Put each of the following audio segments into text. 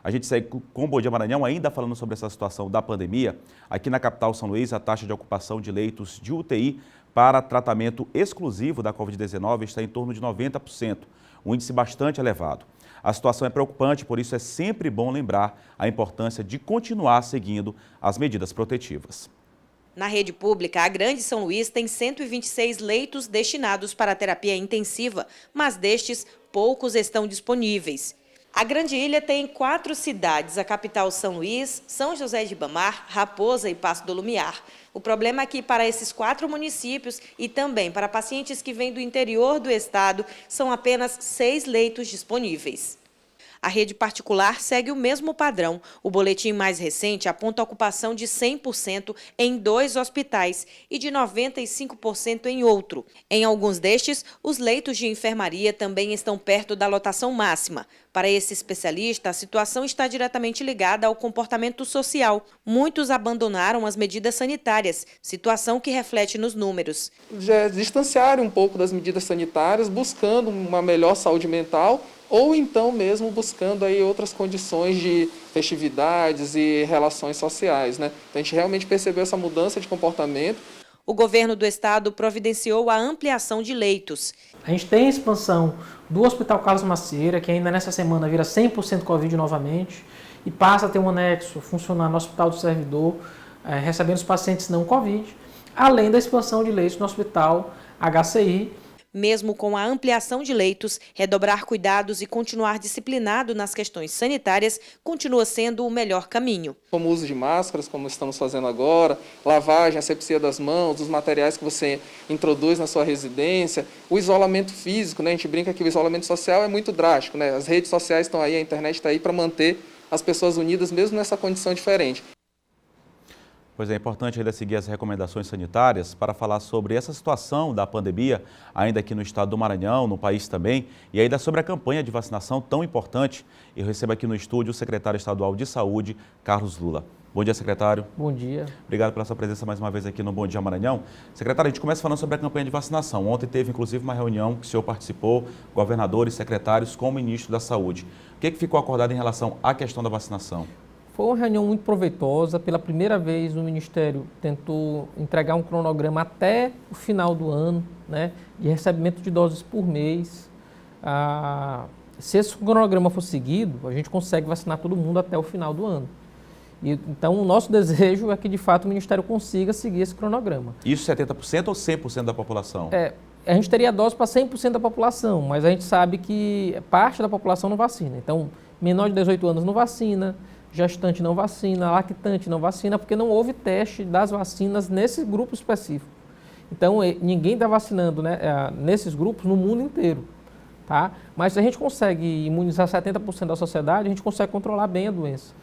A gente segue com o Bom Dia Maranhão, ainda falando sobre essa situação da pandemia. Aqui na capital São Luís, a taxa de ocupação de leitos de UTI para tratamento exclusivo da Covid-19 está em torno de 90%, um índice bastante elevado. A situação é preocupante, por isso é sempre bom lembrar a importância de continuar seguindo as medidas protetivas. Na rede pública, a Grande São Luís tem 126 leitos destinados para a terapia intensiva, mas destes, poucos estão disponíveis. A Grande Ilha tem 4 cidades, a capital São Luís, São José de Ribamar, Raposa e Passo do Lumiar. O problema é que para esses 4 municípios e também para pacientes que vêm do interior do estado, são apenas 6 leitos disponíveis. A rede particular segue o mesmo padrão. O boletim mais recente aponta a ocupação de 100% em 2 hospitais e de 95% em outro. Em alguns destes, os leitos de enfermaria também estão perto da lotação máxima. Para esse especialista, a situação está diretamente ligada ao comportamento social. Muitos abandonaram as medidas sanitárias, situação que reflete nos números. Já distanciarem um pouco das medidas sanitárias, buscando uma melhor saúde mental, ou então mesmo buscando aí outras condições de festividades e relações sociais, né? Então a gente realmente percebeu essa mudança de comportamento. O governo do estado providenciou a ampliação de leitos. A gente tem a expansão do Hospital Carlos Macieira, que ainda nessa semana vira 100% Covid novamente, e passa a ter um anexo funcionar no Hospital do Servidor, recebendo os pacientes não Covid, além da expansão de leitos no Hospital HCI. Mesmo com a ampliação de leitos, redobrar cuidados e continuar disciplinado nas questões sanitárias continua sendo o melhor caminho. Como o uso de máscaras, como estamos fazendo agora, lavagem, asepsia das mãos, os materiais que você introduz na sua residência, o isolamento físico, né? A gente brinca que o isolamento social é muito drástico, né? As redes sociais estão aí, a internet está aí para manter as pessoas unidas mesmo nessa condição diferente. Pois é, importante ainda seguir as recomendações sanitárias para falar sobre essa situação da pandemia, ainda aqui no estado do Maranhão, no país também, e ainda sobre a campanha de vacinação tão importante. Eu recebo aqui no estúdio o secretário estadual de Saúde, Carlos Lula. Bom dia, secretário. Bom dia. Obrigado pela sua presença mais uma vez aqui no Bom Dia Maranhão. Secretário, a gente começa falando sobre a campanha de vacinação. Ontem teve, inclusive, uma reunião que o senhor participou, governadores, secretários, com o ministro da Saúde. O que ficou acordado em relação à questão da vacinação? Foi uma reunião muito proveitosa. Pela primeira vez, o Ministério tentou entregar um cronograma até o final do ano, né, de recebimento de doses por mês. Se esse cronograma for seguido, a gente consegue vacinar todo mundo até o final do ano. Então, o nosso desejo é que, de fato, o Ministério consiga seguir esse cronograma. Isso 70% ou 100% da população? A gente teria dose para 100% da população, mas a gente sabe que parte da população não vacina. Então, menor de 18 anos não vacina, gestante não vacina, lactante não vacina, porque não houve teste das vacinas nesse grupo específico. Então, ninguém está vacinando, né, nesses grupos no mundo inteiro. Tá? Mas se a gente consegue imunizar 70% da sociedade, a gente consegue controlar bem a doença.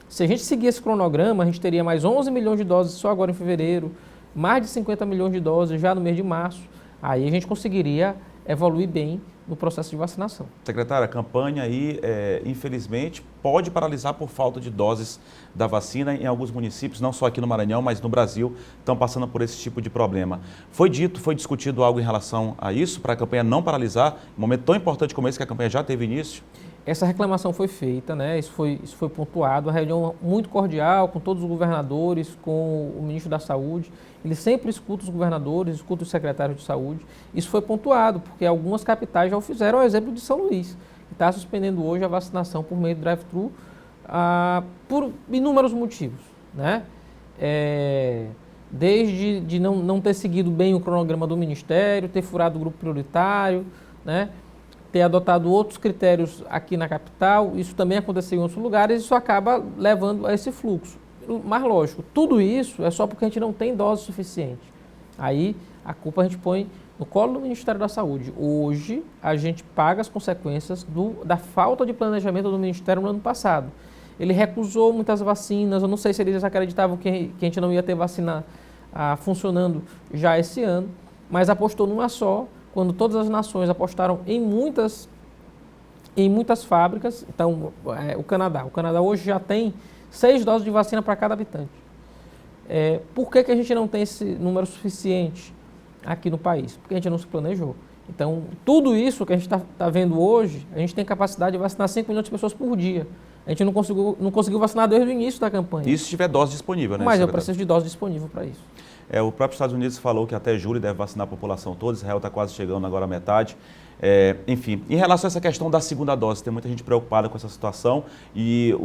Se a gente seguir esse cronograma, a gente teria mais 11 milhões de doses só agora em fevereiro, mais de 50 milhões de doses já no mês de março. Aí a gente conseguiria evoluir bem no processo de vacinação. Secretária, a campanha aí, infelizmente, pode paralisar por falta de doses da vacina em alguns municípios, não só aqui no Maranhão, mas no Brasil, estão passando por esse tipo de problema. Foi discutido algo em relação a isso, para a campanha não paralisar, um momento tão importante como esse, que a campanha já teve início? Essa reclamação foi feita, né? Isso foi pontuado, uma reunião muito cordial com todos os governadores, com o ministro da Saúde. Ele sempre escuta os governadores, escuta os secretários de saúde. Isso foi pontuado, porque algumas capitais já o fizeram, ao exemplo de São Luís, que está suspendendo hoje a vacinação por meio do drive-thru por inúmeros motivos, né? Desde de não ter seguido bem o cronograma do Ministério, ter furado o grupo prioritário, né? Ter adotado outros critérios aqui na capital, isso também aconteceu em outros lugares, isso acaba levando a esse fluxo. Mas lógico, tudo isso é só porque a gente não tem dose suficiente. Aí a culpa a gente põe no colo do Ministério da Saúde. Hoje a gente paga as consequências da falta de planejamento do Ministério no ano passado. Ele recusou muitas vacinas, eu não sei se eles acreditavam que a gente não ia ter vacina funcionando já esse ano, mas apostou numa só, quando todas as nações apostaram em muitas fábricas. Então, o Canadá hoje já tem 6 doses de vacina para cada habitante. Por que a gente não tem esse número suficiente aqui no país? Porque a gente não se planejou. Então, tudo isso que a gente está vendo hoje, a gente tem capacidade de vacinar 5 milhões de pessoas por dia. A gente não conseguiu vacinar desde o início da campanha. Isso se tiver dose disponível, né? Mas eu secretário? preciso de dose disponível para isso. O próprio Estados Unidos falou que até julho deve vacinar a população toda, Israel está quase chegando agora à metade. Enfim, em relação a essa questão da segunda dose, tem muita gente preocupada com essa situação e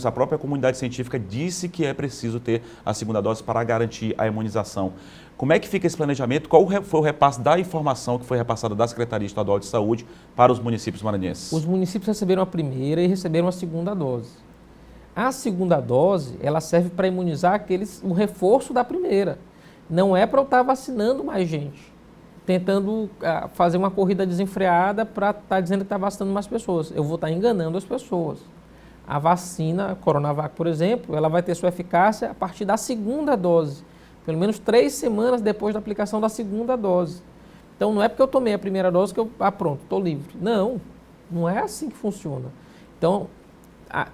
a própria comunidade científica disse que é preciso ter a segunda dose para garantir a imunização. Como é que fica esse planejamento? Qual foi o repasse da informação que foi repassada da Secretaria Estadual de Saúde para os municípios maranhenses? Os municípios receberam a primeira e receberam a segunda dose. A segunda dose, ela serve para imunizar o reforço da primeira. Não é para eu estar vacinando mais gente, tentando fazer uma corrida desenfreada para estar dizendo que está vacinando mais pessoas. Eu vou estar enganando as pessoas. A vacina, a Coronavac, por exemplo, ela vai ter sua eficácia a partir da segunda dose, pelo menos 3 semanas depois da aplicação da segunda dose. Então, não é porque eu tomei a primeira dose que pronto, estou livre. Não, não é assim que funciona. Então,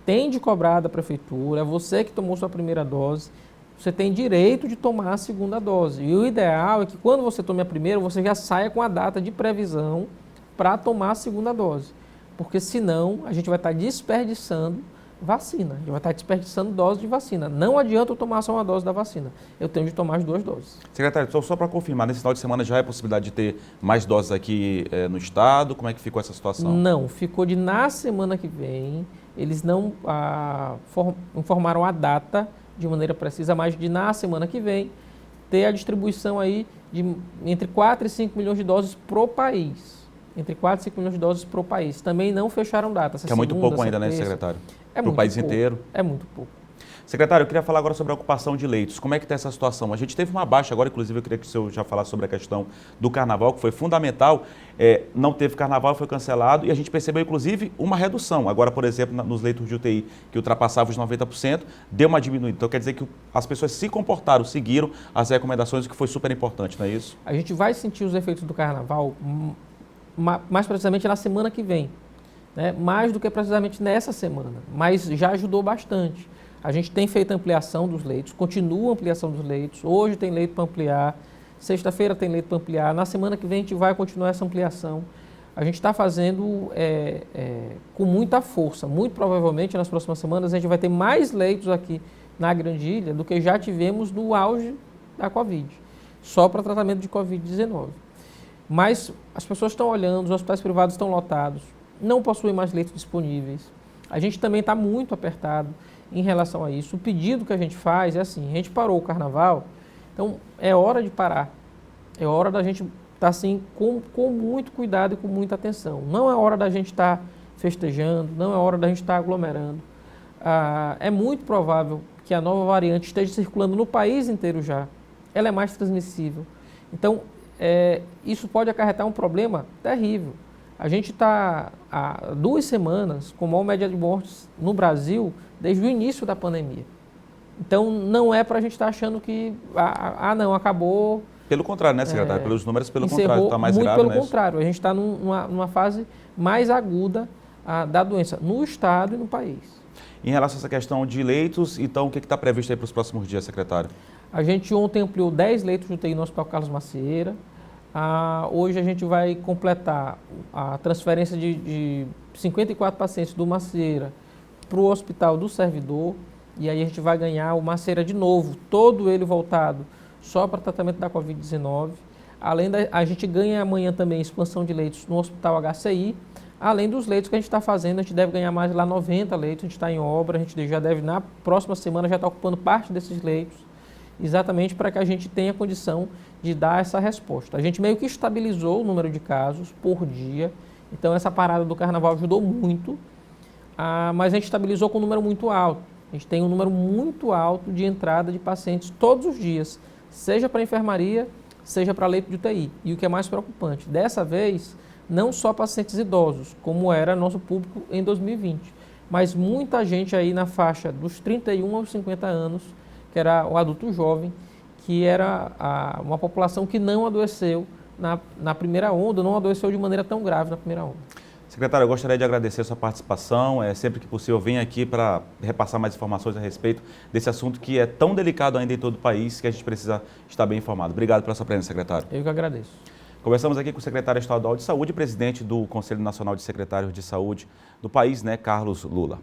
tem de cobrar da prefeitura, é você que tomou sua primeira dose, você tem direito de tomar a segunda dose. E o ideal é que quando você tome a primeira, você já saia com a data de previsão para tomar a segunda dose. Porque senão a gente vai estar desperdiçando vacina, a gente vai estar desperdiçando dose de vacina. Não adianta eu tomar só uma dose da vacina, eu tenho de tomar as 2 doses. Secretário, só para confirmar, nesse final de semana já é possibilidade de ter mais doses aqui no estado? Como é que ficou essa situação? Não, ficou de na semana que vem, eles não informaram a data de maneira precisa, mas de na semana que vem ter a distribuição aí de entre 4 e 5 milhões de doses pro país. Entre 4 e 5 milhões de doses pro país. Também não fecharam data. Que é muito pouco ainda, né, secretário? Para o país inteiro. É muito pouco. Secretário, eu queria falar agora sobre a ocupação de leitos. Como é que está essa situação? A gente teve uma baixa agora, inclusive eu queria que o senhor já falasse sobre a questão do carnaval, que foi fundamental. Não teve carnaval, foi cancelado e a gente percebeu, inclusive, uma redução. Agora, por exemplo, nos leitos de UTI, que ultrapassava os 90%, deu uma diminuída. Então, quer dizer que as pessoas se comportaram, seguiram as recomendações, o que foi super importante, não é isso? A gente vai sentir os efeitos do carnaval mais precisamente na semana que vem, né? Mais do que precisamente nessa semana, mas já ajudou bastante. A gente tem feito ampliação dos leitos, continua a ampliação dos leitos. Hoje tem leito para ampliar, sexta-feira tem leito para ampliar. Na semana que vem a gente vai continuar essa ampliação. A gente está fazendo com muita força. Muito provavelmente nas próximas semanas a gente vai ter mais leitos aqui na Grande Ilha do que já tivemos no auge da Covid, só para tratamento de Covid-19. Mas as pessoas estão olhando, os hospitais privados estão lotados, não possuem mais leitos disponíveis. A gente também está muito apertado em relação a isso. O pedido que a gente faz é assim, a gente parou o carnaval, então é hora de parar. É hora da gente estar assim, com muito cuidado e com muita atenção. Não é hora da gente estar festejando, não é hora da gente estar aglomerando. É muito provável que a nova variante esteja circulando no país inteiro já. Ela é mais transmissível. Então, isso pode acarretar um problema terrível. A gente está há 2 semanas com a maior média de mortes no Brasil desde o início da pandemia. Então, não é para a gente estar achando que, não, acabou. Pelo contrário, né, secretário? Pelos números, pelo contrário, está mais grave, muito pelo contrário, a gente está numa fase mais aguda da doença, no estado e no país. Em relação a essa questão de leitos, então, o que está previsto aí para os próximos dias, secretário? A gente ontem ampliou 10 leitos de UTI no Hospital Carlos Macieira. Hoje a gente vai completar a transferência de 54 pacientes do Macieira para o Hospital do Servidor. E aí a gente vai ganhar o Macieira de novo, todo ele voltado só para tratamento da Covid-19. A gente ganha amanhã também expansão de leitos no Hospital HCI. Além dos leitos que a gente está fazendo, a gente deve ganhar mais lá 90 leitos, a gente está em obra, a gente já deve, na próxima semana, já estar ocupando parte desses leitos, exatamente para que a gente tenha condição de dar essa resposta. A gente meio que estabilizou o número de casos por dia, então essa parada do carnaval ajudou muito, mas a gente estabilizou com um número muito alto. A gente tem um número muito alto de entrada de pacientes todos os dias, seja para enfermaria, seja para leito de UTI. E o que é mais preocupante, dessa vez, não só pacientes idosos, como era nosso público em 2020, mas muita gente aí na faixa dos 31 aos 50 anos, que era o adulto jovem, que era uma população que não adoeceu na primeira onda, não adoeceu de maneira tão grave na primeira onda. Secretário, eu gostaria de agradecer a sua participação. Sempre que possível, venha aqui para repassar mais informações a respeito desse assunto que é tão delicado ainda em todo o país, que a gente precisa estar bem informado. Obrigado pela sua presença, secretário. Eu que agradeço. Conversamos aqui com o secretário estadual de Saúde e presidente do Conselho Nacional de Secretários de Saúde do país, Carlos Lula.